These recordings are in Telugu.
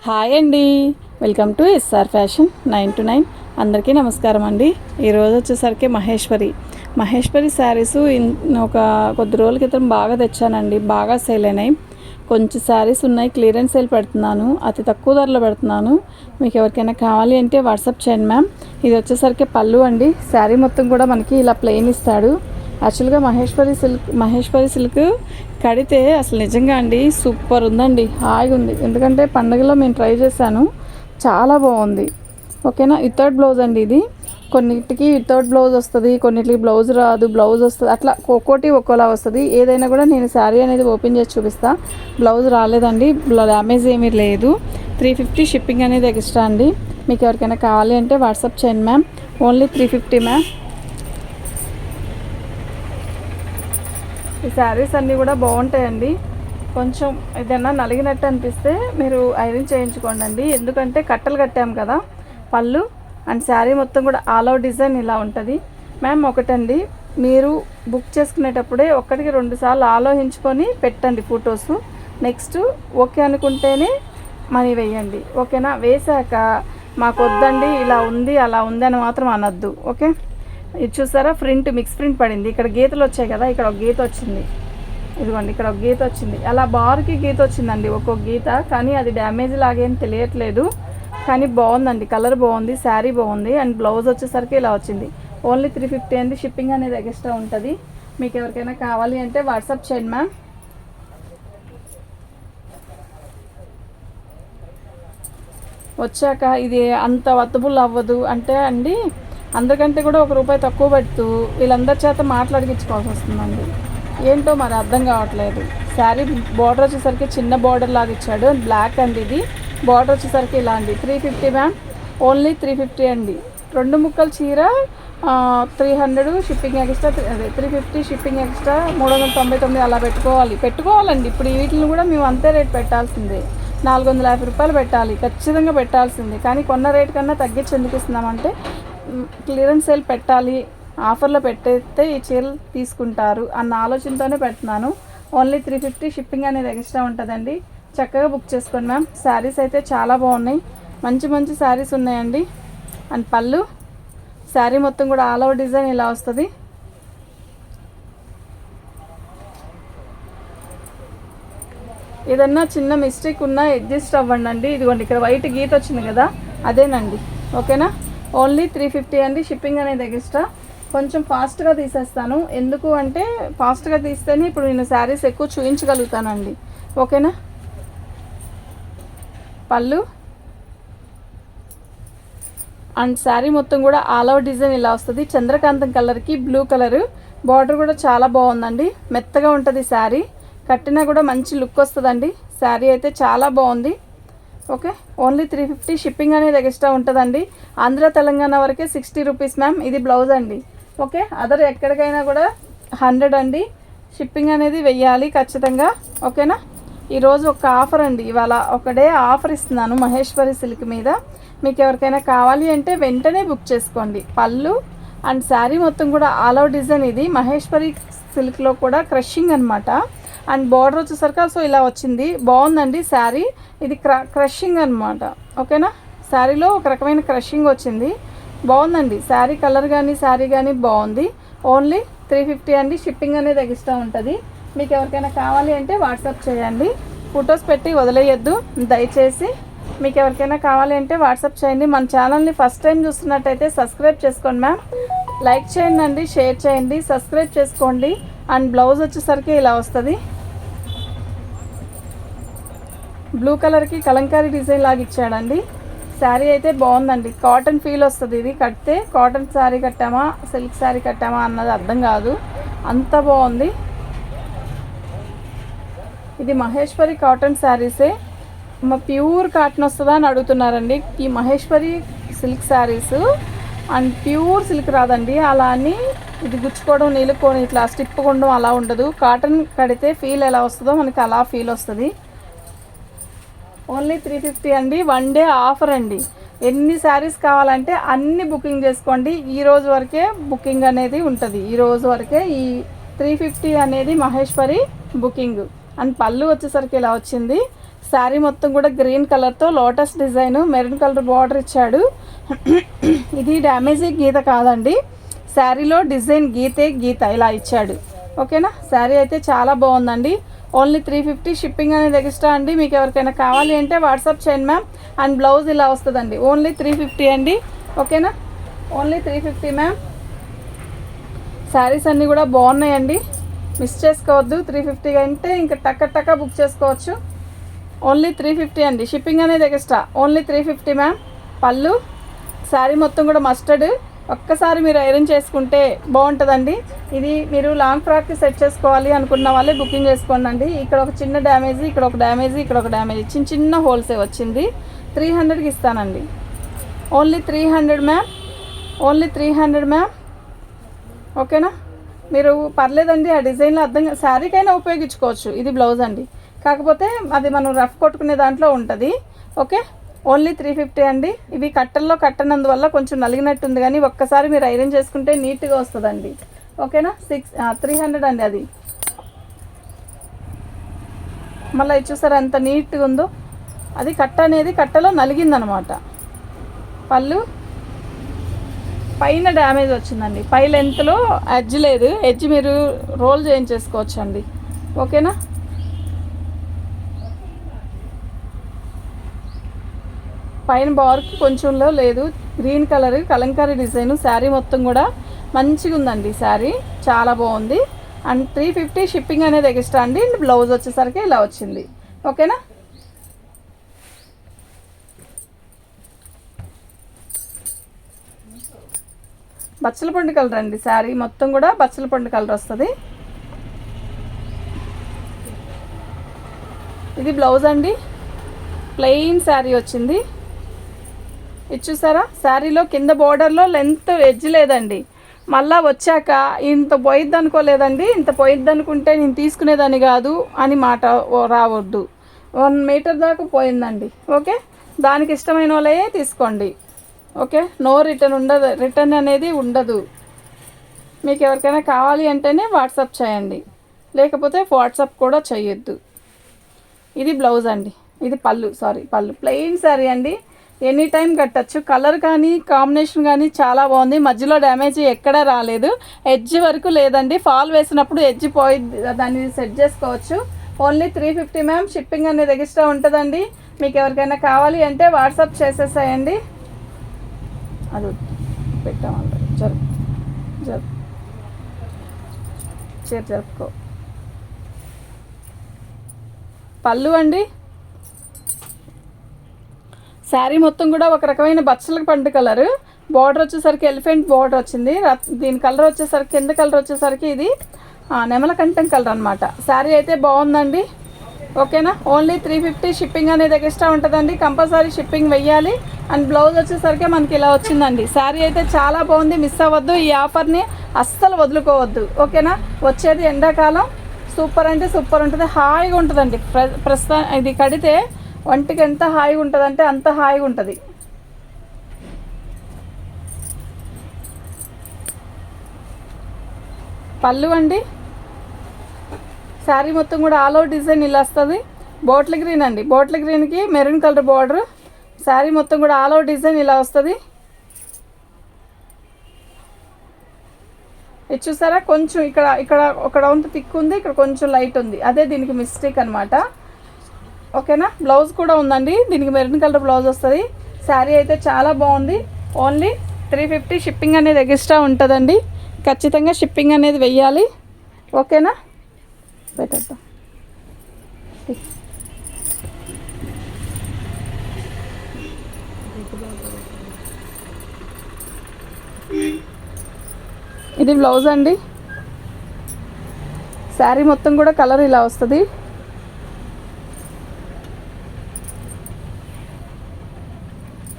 హాయ్ అండి, welcome to SR fashion 9 to 9. అందరికీ నమస్కారం అండి. ఈరోజు వచ్చేసరికి మహేశ్వరి శారీస్ ఒక కొద్ది రోజుల క్రితం బాగా తెచ్చానండి. బాగా సేల్ అయినాయి. కొంచెం శారీస్ ఉన్నాయి, క్లియరెన్స్ సేల్ పెడుతున్నాను, అతి తక్కువ ధరలో పెడుతున్నాను. మీకు ఎవరికైనా కావాలి అంటే వాట్సాప్ చేయండి మ్యామ్. ఇది వచ్చేసరికి పళ్ళు అండి. శారీ మొత్తం కూడా మనకి ఇలా ప్లెయిన్ ఇస్తాడు. యాక్చువల్గా మహేశ్వరి సిల్క్ కడితే అసలు నిజంగా అండి సూపర్ ఉందండి, హాయిగా ఉంది. ఎందుకంటే పండుగలో మేము ట్రై చేశాను, చాలా బాగుంది. ఓకేనా. వితౌట్ బ్లౌజ్ అండి ఇది. కొన్నిటికి వితౌట్ బ్లౌజ్ వస్తుంది, కొన్నిటికి బ్లౌజ్ రాదు, బ్లౌజ్ వస్తుంది, అట్లా ఒక్కోటి ఒక్కోలా వస్తుంది. ఏదైనా కూడా నేను శారీ అనేది ఓపెన్ చేసి చూపిస్తాను. బ్లౌజ్ రాలేదండి, డ్యామేజ్ ఏమీ లేదు. 350 షిప్పింగ్ అనేది ఎక్స్ట్రా అండి. మీకు ఎవరికైనా కావాలి అంటే వాట్సాప్ చేయండి మ్యామ్. Only 350 ma'am. ఈ శారీస్ అన్నీ కూడా బాగుంటాయండి. కొంచెం ఏదైనా నలిగినట్టు అనిపిస్తే మీరు ఐరన్ చేయించుకోండి. ఎందుకంటే కట్టలు కట్టాము కదా. పళ్ళు అండ్ శారీ మొత్తం కూడా ఆల్ ఓవర్ డిజైన్ ఇలా ఉంటుంది మ్యామ్. ఒకటండి, మీరు బుక్ చేసుకునేటప్పుడే 1-2 సార్లు ఆలోచించుకొని పెట్టండి ఫొటోస్. నెక్స్ట్ ఓకే అనుకుంటేనే మనీ వేయండి. ఓకేనా. వేసాక మాకు వద్దండి, ఇలా ఉంది అలా ఉంది అని మాత్రం అనొద్దు. ఓకే. ఇది చూసారా, ప్రింట్ మిక్స్ ప్రింట్ పడింది. ఇక్కడ గీతలు వచ్చాయి కదా, ఇక్కడ ఒక గీత వచ్చింది. ఇదిగోండి, ఇక్కడ ఒక గీత వచ్చింది. అలా బార్కి గీత వచ్చిందండి, ఒక్కొక్క గీత. కానీ అది డ్యామేజ్ లాగేం తెలియట్లేదు. కానీ బాగుందండి, కలర్ బాగుంది, శారీ బాగుంది. అండ్ బ్లౌజ్ వచ్చేసరికి ఇలా వచ్చింది. ఓన్లీ 350 అండి. షిప్పింగ్ అనేది ఎక్స్ట్రా ఉంటుంది. మీకు ఎవరికైనా కావాలి అంటే వాట్సాప్ చేయండి మ్యామ్. వచ్చాక ఇది అంత వత్తబుల్ అవ్వదు అంటే అండి, అందరికంటే కూడా ₹1 తక్కువ పెడుతూ వీళ్ళందరి చేత మాట్లాడిపించుకోవాల్సి వస్తుందండి. ఏంటో మరి అర్థం కావట్లేదు. శారీ బార్డర్ వచ్చేసరికి చిన్న బార్డర్ లాగా ఇచ్చాడు, బ్లాక్ అండి. ఇది బార్డర్ వచ్చేసరికి ఇలా అండి. 350 మ్యామ్. ఓన్లీ 350 అండి. 2 ముక్కల చీర 300 షిప్పింగ్ ఎక్స్ట్రా, అదే 350 షిప్పింగ్ ఎక్స్ట్రా, 399 అలా పెట్టుకోవాలండి. ఇప్పుడు వీటిని కూడా మేము అంతే రేట్ పెట్టాల్సిందే. ₹450 పెట్టాలి, ఖచ్చితంగా పెట్టాల్సిందే. కానీ కొన్న రేట్ కన్నా తగ్గించి ఎందుకు ఇస్తున్నామంటే క్లియరెన్స్ సేల్ పెట్టాలి, ఆఫర్లో పెట్టేస్తే ఈ చీరలు తీసుకుంటారు అన్న ఆలోచనతోనే పెడుతున్నాను. ఓన్లీ 350 షిప్పింగ్ అనేది ఎక్స్ట్రా ఉంటుందండి. చక్కగా బుక్ చేసుకోండి మ్యామ్. శారీస్ అయితే చాలా బాగున్నాయి, మంచి మంచి శారీస్ ఉన్నాయండి. అండ్ పళ్ళు శారీ మొత్తం కూడా ఆల్ ఓవర్ డిజైన్ ఇలా వస్తుంది. ఏదన్నా చిన్న మిస్టేక్ ఉన్నా అడ్జస్ట్ అవ్వండి అండి. ఇదిగోండి, ఇక్కడ వైట్ గీత వచ్చింది కదా, అదేనండి. ఓకేనా. ఓన్లీ 350 అండి. షిప్పింగ్ అనేది ఎక్స్ట్రా. కొంచెం ఫాస్ట్గా తీసేస్తాను, ఎందుకు అంటే ఫాస్ట్గా తీస్తేనే ఇప్పుడు నేను శారీస్ ఎక్కువ చూపించగలుగుతానండి. ఓకేనా. పళ్ళు అండ్ శారీ మొత్తం కూడా ఆల్ ఓవర్ డిజైన్ ఇలా వస్తుంది. చంద్రకాంతం కలర్కి బ్లూ కలరు బార్డర్ కూడా చాలా బాగుందండి. మెత్తగా ఉంటుంది శారీ, కట్టినా కూడా మంచి లుక్ వస్తుందండి. శారీ అయితే చాలా బాగుంది. ఓకే. ఓన్లీ 350 షిప్పింగ్ అనేది ఎక్స్ట్రా ఉంటుందండి. ఆంధ్ర తెలంగాణ వరకే ₹60 మ్యామ్. ఇది బ్లౌజ్ అండి. ఓకే. అదర్ ఎక్కడికైనా కూడా 100 అండి. షిప్పింగ్ అనేది వెయ్యాలి ఖచ్చితంగా. ఓకేనా. ఈరోజు ఒక ఆఫర్ అండి, ఇవాళ ఒకడే ఆఫర్ ఇస్తున్నాను మహేశ్వరి సిల్క్ మీద. మీకు ఎవరికైనా కావాలి అంటే వెంటనే బుక్ చేసుకోండి. పళ్ళు అండ్ శారీ మొత్తం కూడా ఆల్ ఓవర్ డిజైన్. ఇది మహేశ్వరి సిల్క్లో కూడా క్రషింగ్ అనమాట. అండ్ బార్డర్ వచ్చేసరికి సో ఇలా వచ్చింది, బాగుందండి శారీ. ఇది క్రషింగ్ అనమాట. ఓకేనా. శారీలో ఒక రకమైన క్రషింగ్ వచ్చింది, బాగుందండి. శారీ కలర్ కానీ శారీ కానీ బాగుంది. ఓన్లీ 350 అండి. షిప్పింగ్ అనేది ఎక్స్ట్రా ఉంటుంది. మీకు ఎవరికైనా కావాలి అంటే వాట్సాప్ చేయండి. ఫొటోస్ పెట్టి వదిలేయద్దు దయచేసి. మీకు ఎవరికైనా కావాలి అంటే వాట్సాప్ చేయండి. మన ఛానల్ని ఫస్ట్ టైం చూస్తున్నట్టయితే సబ్స్క్రైబ్ చేసుకోండి మ్యామ్. లైక్ చేయండి అండి, షేర్ చేయండి, సబ్స్క్రైబ్ చేసుకోండి. అండ్ బ్లౌజ్ వచ్చేసరికి ఇలా వస్తుంది. బ్లూ కలర్కి కలంకారీ డిజైన్ లాగా ఇచ్చాడండి. శారీ అయితే బాగుందండి, కాటన్ ఫీల్ వస్తుంది. ఇది కడితే కాటన్ శారీ కట్టామా సిల్క్ శారీ కట్టామా అన్నది అర్థం కాదు, అంత బాగుంది. ఇది మహేశ్వరి కాటన్ శారీసే. ప్యూర్ కాటన్ వస్తుందా అని అడుగుతున్నారండి. ఈ Maheshwari silk saris and pure silk రాదండి. అలా అని ఇది గుచ్చుకోవడం, నీళ్ళుకోవడం, ఇట్లా స్టిప్ ఉండడం అలా ఉండదు. కాటన్ కడితే ఫీల్ ఎలా వస్తుందో మనకి అలా ఫీల్ వస్తుంది. ఓన్లీ 350 అండి. 1 డే ఆఫర్ అండి. ఎన్ని శారీస్ కావాలంటే అన్ని బుకింగ్ చేసుకోండి. ఈ రోజు వరకే బుకింగ్ అనేది ఉంటుంది. ఈ రోజు వరకే ఈ 350 అనేది మహేశ్వరి బుకింగ్. అండ్ పళ్ళు వచ్చేసరికి ఇలా వచ్చింది. శారీ మొత్తం కూడా గ్రీన్ కలర్తో lotus design, maroon colour border ఇచ్చాడు. ఇది డ్యామేజీ గీత కాదండి, శారీలో డిజైన్ గీత ఇలా ఇచ్చాడు. ఓకేనా, శారీ అయితే చాలా బాగుందండి. ఓన్లీ 350 షిప్పింగ్ అనేది ఎక్స్ట్రా అండి. మీకు ఎవరికైనా కావాలి అంటే వాట్సాప్ చేయండి మ్యామ్. అండ్ బ్లౌజ్ ఇలా వస్తుందండి. ఓన్లీ 350 అండి. ఓకేనా, ఓన్లీ 350 మ్యామ్. శారీస్ అన్నీ కూడా బాగున్నాయండి, మిస్ చేసుకోవద్దు. 350 అంటే ఇంకా టక్క బుక్ చేసుకోవచ్చు. ఓన్లీ 350 అండి, షిప్పింగ్ అనేది ఎక్స్ట్రా. Only 350 ma'am. పళ్ళు శారీ మొత్తం కూడా మస్టర్డ్. ఒక్కసారి మీరు ఐరన్ చేసుకుంటే బాగుంటుందండి. ఇది మీరు లాంగ్ ఫ్రాక్కి సెట్ చేసుకోవాలి అనుకున్న వాళ్ళే బుకింగ్ చేసుకోండి. ఇక్కడ ఒక చిన్న డ్యామేజ్, ఇక్కడ ఒక డ్యామేజ్, ఇక్కడ ఒక డ్యామేజ్, చిన్న హోల్సే వచ్చింది. 300కి ఇస్తానండి. Only 300 ma'am. Only 300 ma'am. ఓకేనా, మీరు పర్లేదండి ఆ డిజైన్లో అర్థం శారీకైనా ఉపయోగించుకోవచ్చు. ఇది బ్లౌజ్ అండి, కాకపోతే అది మనం రఫ్ కొట్టుకునే దాంట్లో ఉంటుంది. ఓకే, ఓన్లీ 350 అండి. ఇవి కట్టల్లో కట్టనందువల్ల కొంచెం నలిగినట్టుంది, కానీ ఒక్కసారి మీరు ఐరన్ చేసుకుంటే నీట్గా వస్తుందండి. ఓకేనా, 300 అండి. అది మళ్ళీ చూసారా ఎంత నీట్గా ఉందో. అది కట్ట అనేది కట్టలో నలిగిందనమాట. పళ్ళు పైన డ్యామేజ్ వచ్చిందండి, పై లెంత్లో ఎడ్జ్ లేదు, ఎడ్జ్ మీరు రోల్ చేయించేసుకోవచ్చు అండి. ఓకేనా, పైన బార్కి కొంచెంలో లేదు, green colour Kalamkari design. Sari మొత్తం కూడా మంచిగా ఉందండి, శారీ చాలా బాగుంది. అండ్ 350 షిప్పింగ్ అనేది ఎక్స్ట్రా అండి. బ్లౌజ్ వచ్చేసరికి ఇలా వచ్చింది. ఓకేనా, బచ్చల పండు కలర్ అండి. శారీ మొత్తం కూడా బచ్చల పండు కలర్ వస్తుంది. ఇది బ్లౌజ్ అండి, ప్లెయిన్ శారీ వచ్చింది. ఇది చూసారా, శారీలో కింద బోర్డర్లో లెంత్ ఎడ్జ్ లేదండి. మళ్ళా వచ్చాక ఇంత పోయిద్ది అనుకోలేదండి. ఇంత పోయిద్ది అనుకుంటే నేను తీసుకునేదాన్ని కాదు అని మాట రావద్దు. 1 మీటర్ దాకా పోయిందండి. ఓకే, దానికి ఇష్టమైన వాళ్ళే తీసుకోండి. ఓకే, నో రిటర్న్ ఉండదు, రిటర్న్ అనేది ఉండదు. మీకు ఎవరికైనా కావాలి అంటేనే వాట్సాప్ చేయండి, లేకపోతే వాట్సాప్ కూడా చేయొద్దు. ఇది బ్లౌజ్ అండి, ఇది పళ్ళు. పళ్ళు ప్లెయిన్ శారీ అండి, ఎనీ టైం కట్టచ్చు. కలర్ కానీ కాంబినేషన్ కానీ చాలా బాగుంది. మధ్యలో డ్యామేజ్ ఎక్కడా రాలేదు, ఎడ్జ్ వరకు లేదండి. ఫాల్ వేసినప్పుడు ఎడ్జ్ పోయి దాన్ని సెట్ చేసుకోవచ్చు. Only 350 ma'am. షిప్పింగ్ అనేది ఎక్స్ట్రా ఉంటుందండి. మీకు ఎవరికైనా కావాలి అంటే వాట్సాప్ చేసేసాయండి. అది పెట్టామండి, జరుపుకో. పళ్ళు అండి, శారీ మొత్తం కూడా ఒక రకమైన బచ్చల పండు కలర్. బార్డర్ వచ్చేసరికి ఎలిఫెంట్ బార్డర్ వచ్చింది. దీని కలర్ వచ్చేసరికి కింద కలర్ వచ్చేసరికి ఇది నెమలకంఠం కలర్ అనమాట. శారీ అయితే బాగుందండి. ఓకేనా, ఓన్లీ 350 షిప్పింగ్ అనేది ఎక్స్ట్రా ఉంటుందండి. కంపల్సరీ షిప్పింగ్ వెయ్యాలి. అండ్ బ్లౌజ్ వచ్చేసరికి మనకి ఇలా వచ్చిందండి. శారీ అయితే చాలా బాగుంది, మిస్ అవ్వద్దు. ఈ ఆఫర్ని అస్సలు వదులుకోవద్దు. ఓకేనా, వచ్చేది ఎండాకాలం, సూపర్ అంటే సూపర్ ఉంటుంది, హాయిగా ఉంటుందండి. ప్రస్తుతం ఇది కడితే ఒంటికి ఎంత హాయిగా ఉంటుంది అంటే అంత హాయిగా ఉంటుంది. పళ్ళు అండి, శారీ మొత్తం కూడా ఆల్ ఓవర్ డిజైన్ ఇలా వస్తుంది. బాటిల్ గ్రీన్ అండి, బాటిల్ గ్రీన్కి మెరూన్ కలర్ బార్డర్. శారీ మొత్తం కూడా ఆల్ ఓవర్ డిజైన్ ఇలా వస్తుంది. ఇది చూసారా, కొంచెం ఇక్కడ ఒక రౌండ్ థిక్ ఉంది, ఇక్కడ కొంచెం లైట్ ఉంది, అదే దీనికి మిస్టేక్ అనమాట. ఓకేనా, బ్లౌజ్ కూడా ఉందండి, దీనికి మెరూన్ కలర్ బ్లౌజ్ వస్తుంది. శారీ అయితే చాలా బాగుంది. ఓన్లీ 350 షిప్పింగ్ అనేది ఎక్స్ట్రా ఉంటుందండి. ఖచ్చితంగా షిప్పింగ్ అనేది వెయ్యాలి. ఓకేనా, పెట్టేద్దాం. ఇది బ్లౌజ్ అండి. శారీ మొత్తం కూడా కలర్ ఇలా వస్తుంది.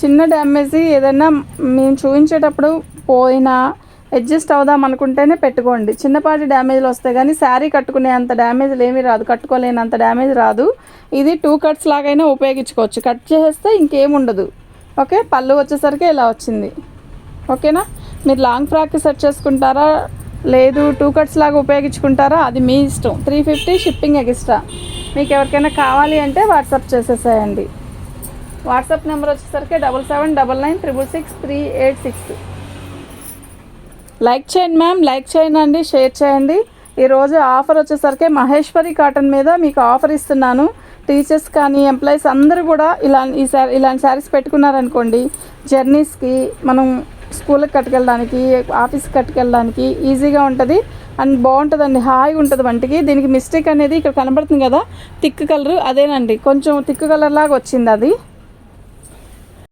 చిన్న డ్యామేజ్ ఏదైనా మేము చూపించేటప్పుడు పోయినా అడ్జస్ట్ అవుదాం అనుకుంటేనే పెట్టుకోండి. చిన్నపాటి డ్యామేజ్లు వస్తాయి కానీ శారీ కట్టుకునే అంత డ్యామేజ్లు ఏమీ రాదు, కట్టుకోలేనంత డ్యామేజ్ రాదు. ఇది 2 కట్స్ లాగైనా ఉపయోగించుకోవచ్చు, కట్ చేస్తే ఇంకేముండదు. ఓకే, పళ్ళు వచ్చేసరికి ఇలా వచ్చింది. ఓకేనా, మీరు లాంగ్ ఫ్రాక్కి సెట్ చేసుకుంటారా లేదు 2 కట్స్ లాగా ఉపయోగించుకుంటారా అది మీ ఇష్టం. 350 షిప్పింగ్ ఎక్స్ట్రా. మీకు ఎవరికైనా కావాలి అంటే వాట్సాప్ చేసేసేయండి. వాట్సాప్ నెంబర్ వచ్చేసరికి 7799966386. లైక్ చేయండి మ్యామ్, లైక్ చేయండి, షేర్ చేయండి. ఈరోజు ఆఫర్ వచ్చేసరికి మహేశ్వరి కాటన్ మీద మీకు ఆఫర్ ఇస్తున్నాను. టీచర్స్ కానీ ఎంప్లాయీస్ అందరూ కూడా ఇలాంటి శారీస్ పెట్టుకున్నారనుకోండి, జర్నీస్కి మనం స్కూల్కి కట్టుకెళ్ళడానికి, ఆఫీస్కి కట్టుకెళ్ళడానికి ఈజీగా ఉంటుంది అండ్ బాగుంటుందండి, హాయిగా ఉంటుంది వంటికి. దీనికి మిస్టేక్ అనేది ఇక్కడ కనబడుతుంది కదా, థిక్ కలర్, అదేనండి కొంచెం థిక్ కలర్ లాగా వచ్చింది అది.